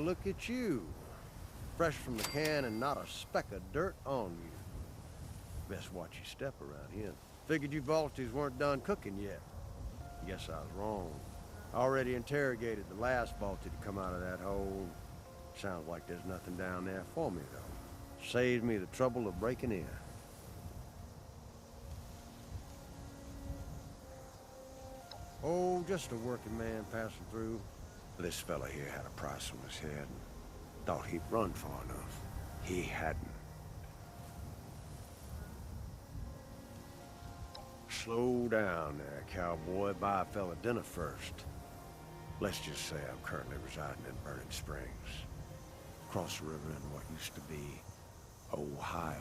Well, look at you. Fresh from the can and not a speck of dirt on you. Best watch your step around here. Figured you Vaulties weren't done cooking yet. Guess I was wrong. Already interrogated the last Vaulty to come out of that hole. Sounds like there's nothing down there for me, though. Saves me the trouble of breaking in. Oh, just a working man passing through. This fella here had a price on his head and thought he'd run far enough. He hadn't. Slow down there, cowboy. Buy a fella dinner first. Let's just say I'm currently residing in Burning Springs. Across the river in what used to be Ohio.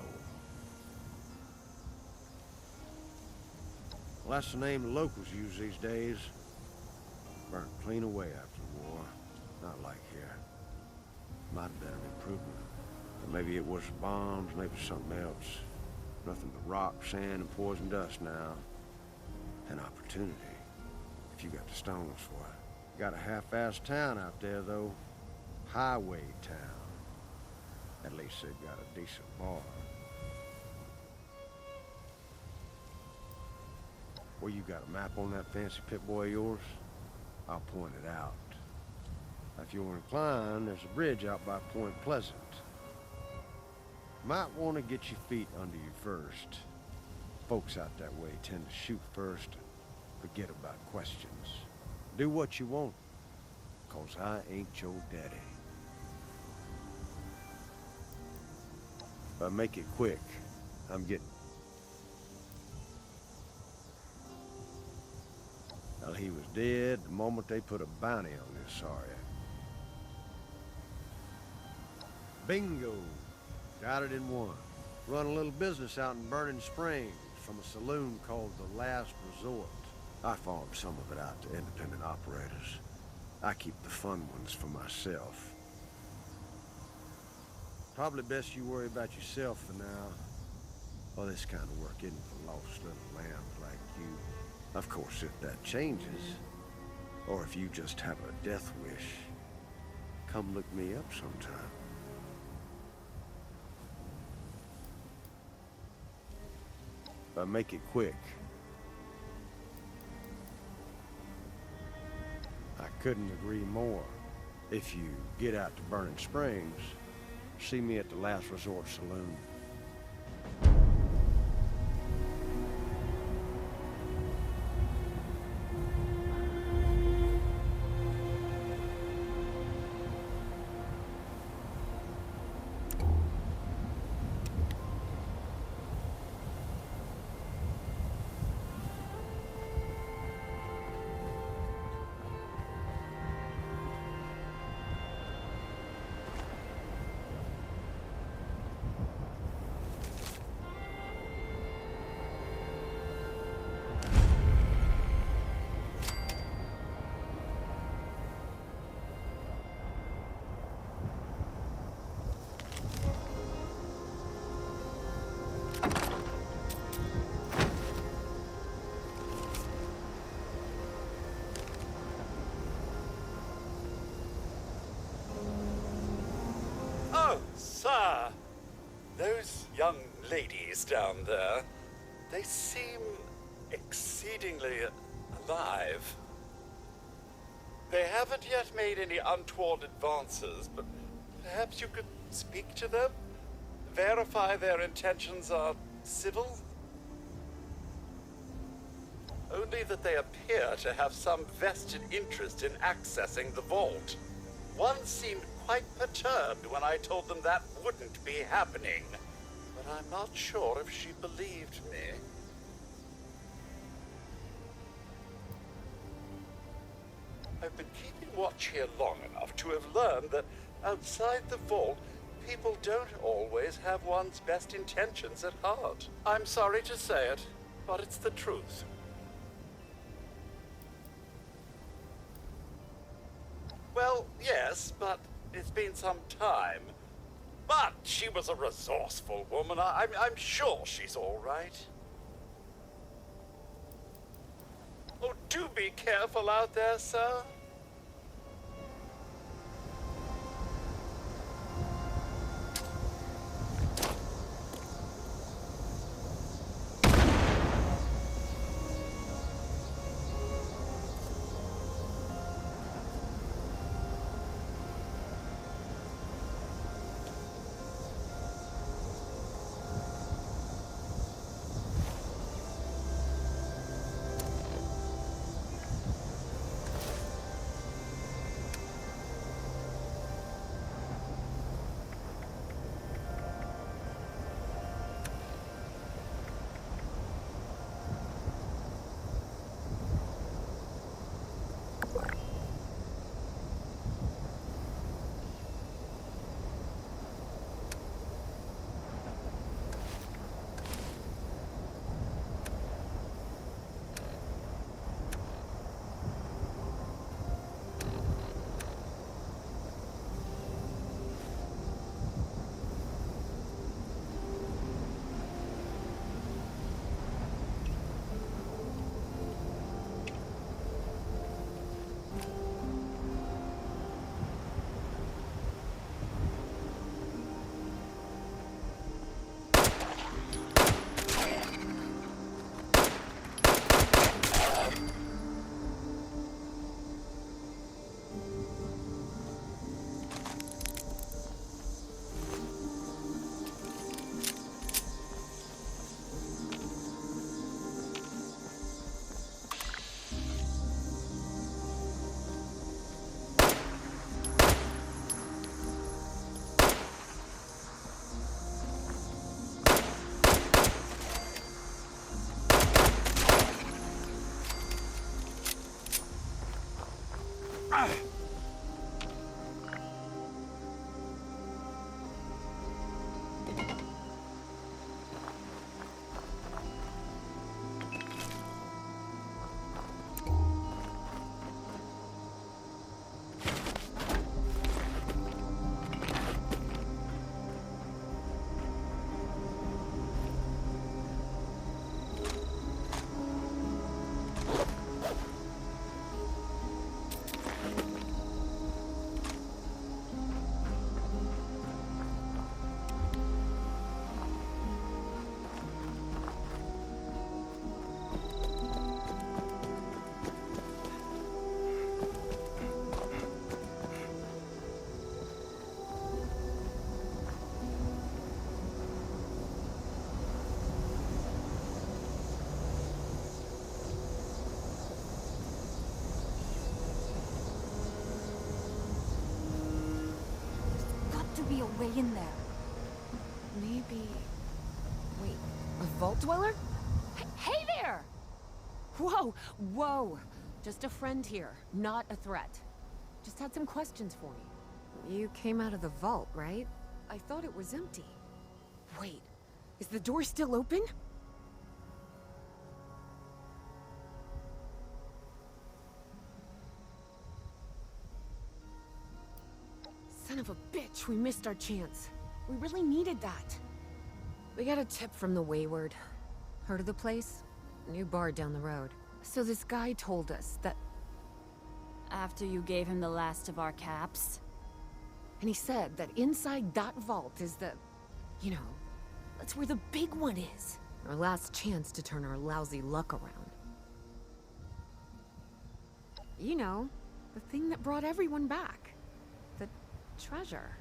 Well, that's the name the locals use these days. Burnt clean away after the war. Not like here. Might have been an improvement. But maybe it was bombs, maybe something else. Nothing but rock, sand, and poison dust now. An opportunity. If you got the stones for it. Got a half-assed town out there, though. Highway town. At least they've got a decent bar. Well, you got a map on that fancy Pip-Boy of yours? I'll point it out. If you're inclined, there's a bridge out by Point Pleasant. Might want to get your feet under you first. Folks out that way tend to shoot first, forget about questions. Do what you want, 'cause I ain't your daddy. But make it quick. I'm getting... Well, he was dead the moment they put a bounty on this Sawyer. Bingo! Got it in one. Run a little business out in Burning Springs from a saloon called The Last Resort. I farm some of it out to independent operators. I keep the fun ones for myself. Probably best you worry about yourself for now. Well, this kind of work isn't for lost little lambs like you. Of course, if that changes, or if you just have a death wish, come look me up sometime. But make it quick. I couldn't agree more. If you get out to Burning Springs, see me at the Last Resort Saloon. Sir, those young ladies down there, they seem exceedingly alive. They haven't yet made any untoward advances, but perhaps you could speak to them? Verify their intentions are civil? Only that they appear to have some vested interest in accessing the vault. One seemed quite perturbed when I told them that wouldn't be happening, but I'm not sure if she believed me. I've been keeping watch here long enough to have learned that outside the vault, people don't always have one's best intentions at heart. I'm sorry to say it, but it's the truth. Well, yes, but it's been some time. But she was a resourceful woman. I'm sure she's all right. Oh, do be careful out there, sir. Got to be a way in there. Maybe... Wait, a vault dweller? Hey there! Whoa, whoa! Just a friend here, not a threat. Just had some questions for you. You came out of the vault, right? I thought it was empty. Wait, is the door still open? Son of a bitch, we missed our chance. We really needed that. We got a tip from the Wayward. Heard of the place? New bar down the road. So this guy told us that... After you gave him the last of our caps? And he said that inside that vault is the... You know, that's where the big one is. Our last chance to turn our lousy luck around. You know, the thing that brought everyone back. The treasure.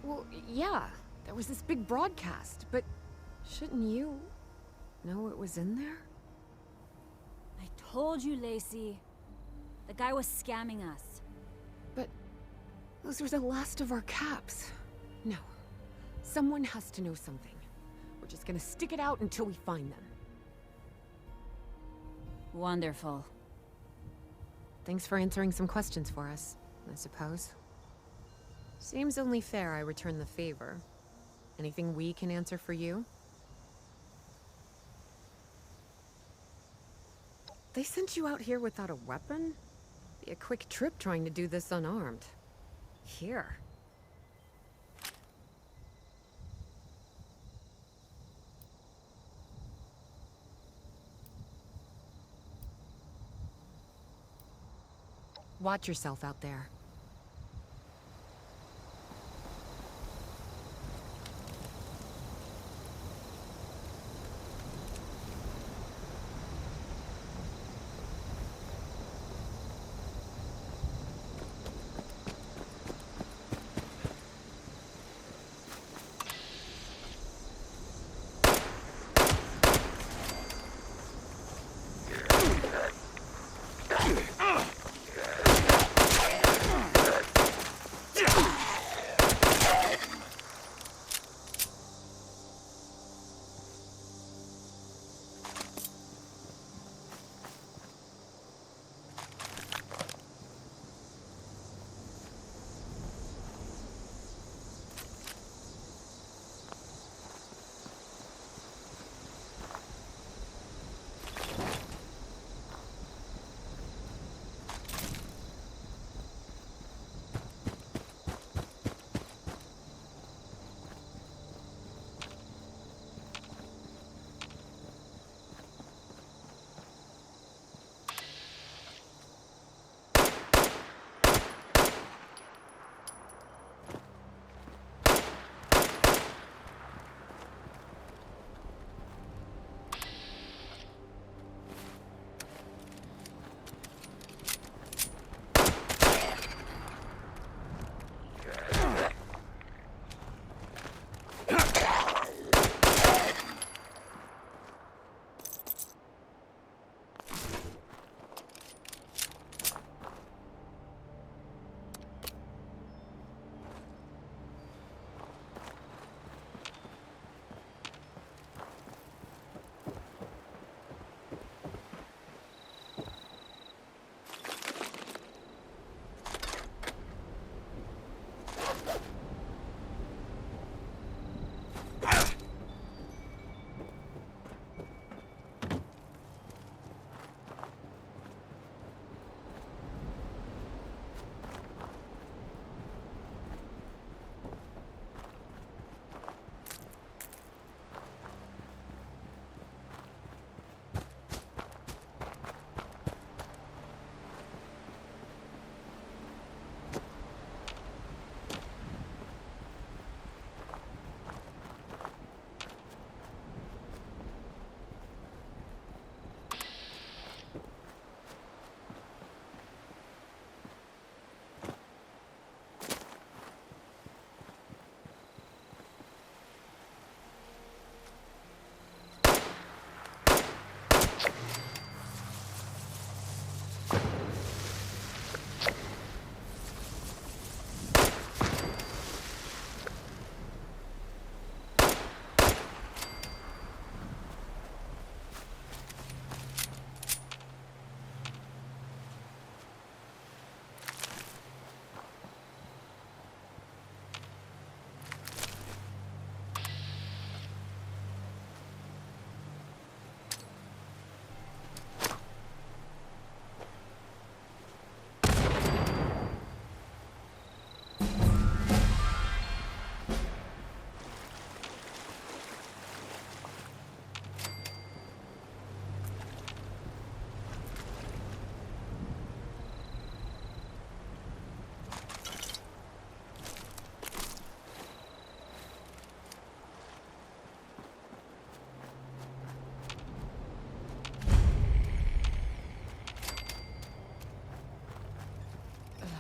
Well, yeah, there was this big broadcast, but shouldn't you know it was in there? I told you, Lacey. The guy was scamming us. But those were the last of our caps. No. Someone has to know something. We're just gonna stick it out until we find them. Wonderful. Thanks for answering some questions for us, I suppose. Seems only fair I return the favor. Anything we can answer for you? They sent you out here without a weapon? Be a quick trip trying to do this unarmed. Here. Watch yourself out there.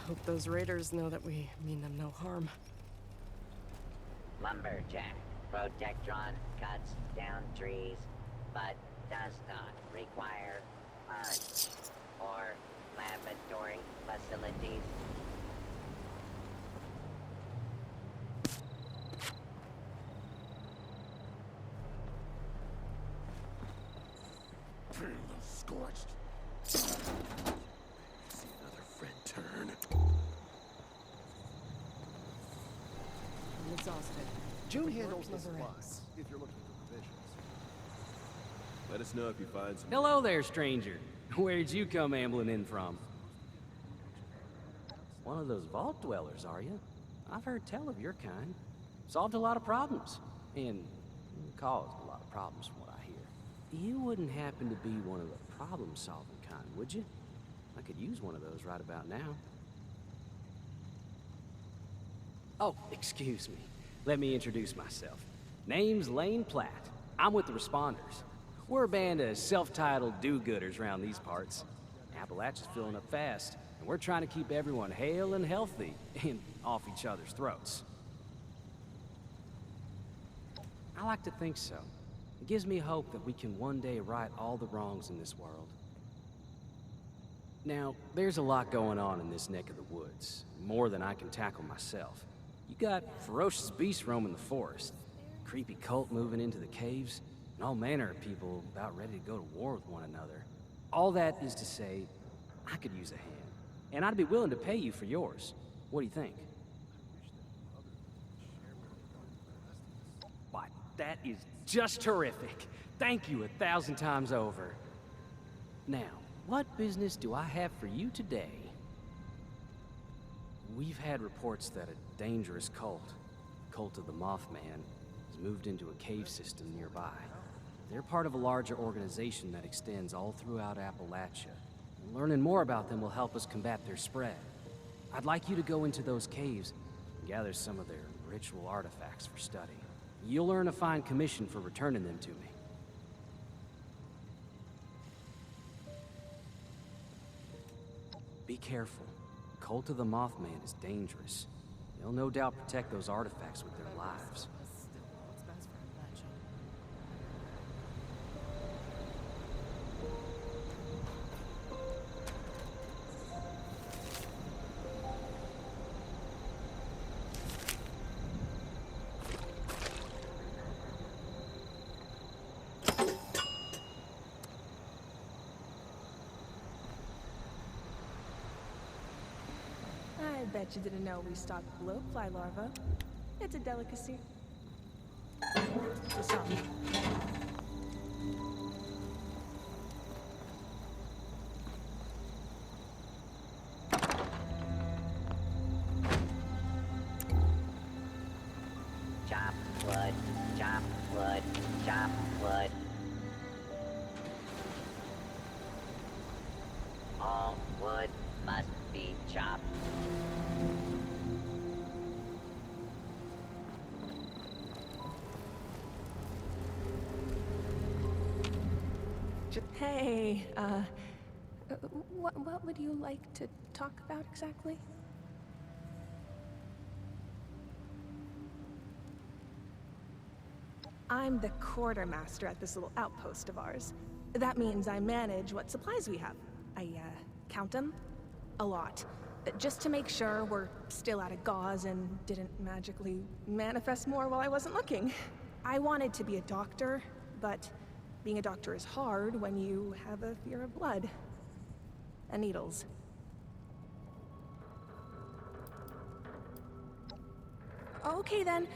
Hope those raiders know that we mean them no harm. Lumberjack. Protectron cuts down trees, but does not require funds or laboratory facilities. Scorched. See another friend turn. I'm exhausted. June handles the never supplies, ends. if you're looking for provisions. Let us know if you find some... Hello there, stranger. Where'd you come ambling in from? One of those vault dwellers, are you? I've heard tell of your kind. Solved a lot of problems. And caused a lot of problems from what I hear. You wouldn't happen to be one of the problem-solving kind, would you? I could use one of those right about now. Oh, excuse me. Let me introduce myself. Name's Lane Platt. I'm with the Responders. We're a band of self-titled do-gooders around these parts. Appalachia's filling up fast, and we're trying to keep everyone hale and healthy and off each other's throats. I like to think so. It gives me hope that we can one day right all the wrongs in this world. Now, there's a lot going on in this neck of the woods, more than I can tackle myself. You got ferocious beasts roaming the forest, creepy cult moving into the caves, and all manner of people about ready to go to war with one another. All that is to say, I could use a hand, and I'd be willing to pay you for yours. What do you think? Why, that is just terrific. Thank you 1,000 times over. Now, what business do I have for you today? We've had reports that a dangerous cult of the Mothman, has moved into a cave system nearby. They're part of a larger organization that extends all throughout Appalachia. And learning more about them will help us combat their spread. I'd like you to go into those caves and gather some of their ritual artifacts for study. You'll earn a fine commission for returning them to me. Be careful. Cult of the Mothman is dangerous. They'll no doubt protect those artifacts with their lives. Still, what's best for Appalachia? I bet you didn't know we stocked blowfly larvae. It's a delicacy. What's up? Chop wood, chop wood, chop wood. All wood must be chopped. Hey, what would you like to talk about exactly? I'm the quartermaster at this little outpost of ours. That means I manage what supplies we have. I, count them. A lot. Just to make sure we're still out of gauze and didn't magically manifest more while I wasn't looking. I wanted to be a doctor, but being a doctor is hard when you have a fear of blood. And needles. Okay then.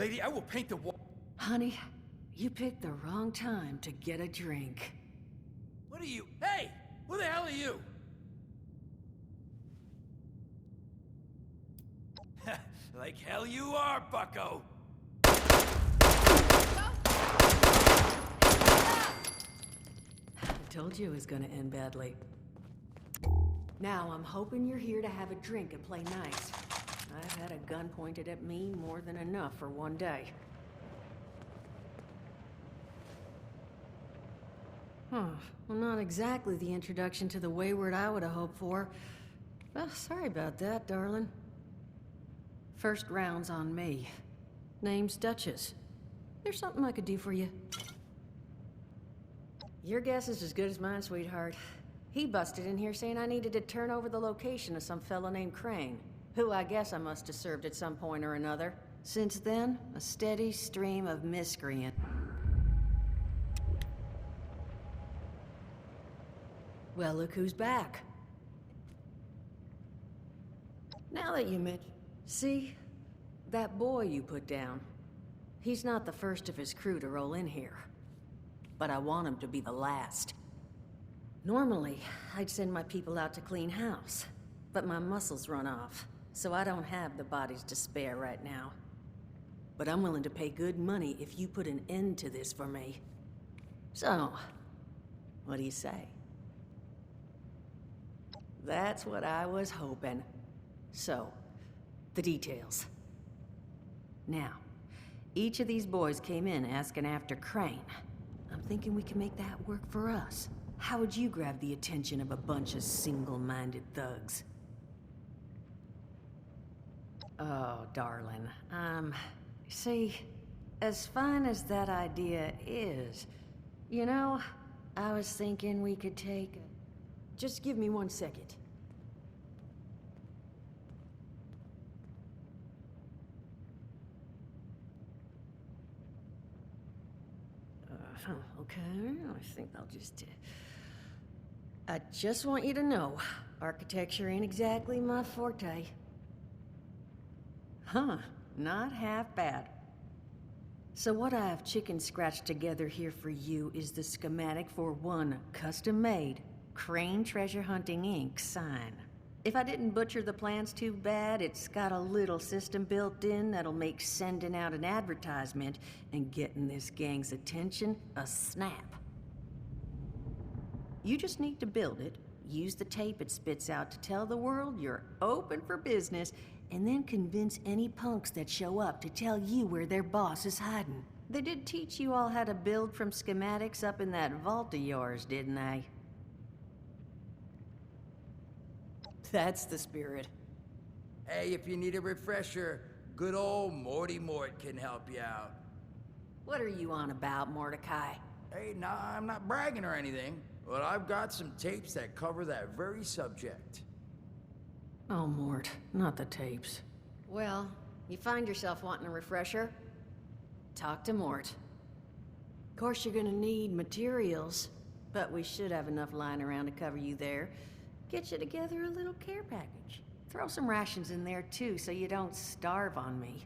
Lady, I will paint the wall. Honey, you picked the wrong time to get a drink. What are you? Hey! Who the hell are you? Like hell you are, bucko! I told you it was gonna end badly. Now, I'm hoping you're here to have a drink and play nice. I've had a gun pointed at me more than enough for one day. Huh. Well, not exactly the introduction to the Wayward I would have hoped for. Well, sorry about that, darling. First round's on me. Name's Duchess. There's something I could do for you. Your guess is as good as mine, sweetheart. He busted in here saying I needed to turn over the location of some fella named Crane, who I guess I must have served at some point or another. Since then, a steady stream of miscreant. Well, look who's back. Now that you mention... See? That boy you put down. He's not the first of his crew to roll in here. But I want him to be the last. Normally, I'd send my people out to clean house. But my muscles run off, so I don't have the bodies to spare right now. But I'm willing to pay good money if you put an end to this for me. So, what do you say? That's what I was hoping. So, the details. Now, each of these boys came in asking after Crane. I'm thinking we can make that work for us. How would you grab the attention of a bunch of single-minded thugs? Oh, darling, see, as fine as that idea is, you know, I was thinking we could take... Just give me 1 second. Okay, I think I'll just... I just want you to know, architecture ain't exactly my forte. Huh, not half bad. So what I have chicken scratched together here for you is the schematic for one custom-made Crane Treasure Hunting Inc. sign. If I didn't butcher the plans too bad, it's got a little system built in that'll make sending out an advertisement and getting this gang's attention a snap. You just need to build it, use the tape it spits out to tell the world you're open for business, and then convince any punks that show up to tell you where their boss is hiding. They did teach you all how to build from schematics up in that vault of yours, didn't they? That's the spirit. Hey, if you need a refresher, good old Morty Mort can help you out. What are you on about, Mordecai? Hey, nah, I'm not bragging or anything, but I've got some tapes that cover that very subject. Oh, Mort, not the tapes. Well, you find yourself wanting a refresher? Talk to Mort. Of course, you're gonna need materials, but we should have enough lying around to cover you there. Get you together a little care package. Throw some rations in there too, so you don't starve on me.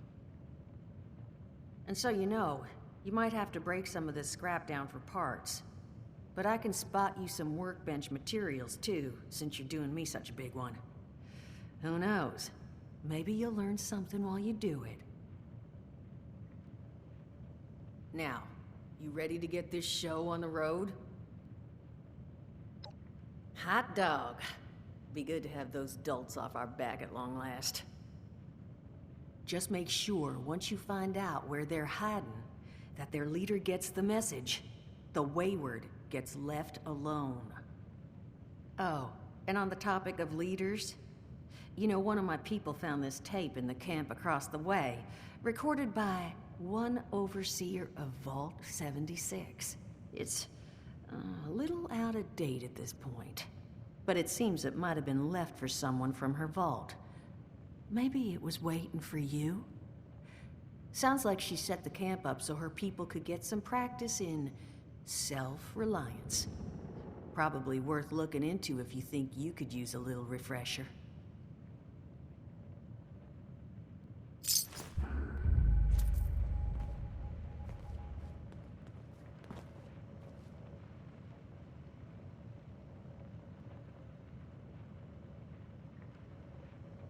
And so you know, you might have to break some of this scrap down for parts. But I can spot you some workbench materials too, since you're doing me such a big one. Who knows? Maybe you'll learn something while you do it. Now, you ready to get this show on the road? Hot dog. Be good to have those dolts off our back at long last. Just make sure, once you find out where they're hiding, that their leader gets the message. The Wayward gets left alone. Oh, and on the topic of leaders, you know, one of my people found this tape in the camp across the way, recorded by one overseer of Vault 76. It's a little out of date at this point, but it seems it might have been left for someone from her vault. Maybe it was waiting for you? Sounds like she set the camp up so her people could get some practice in self-reliance. Probably worth looking into if you think you could use a little refresher.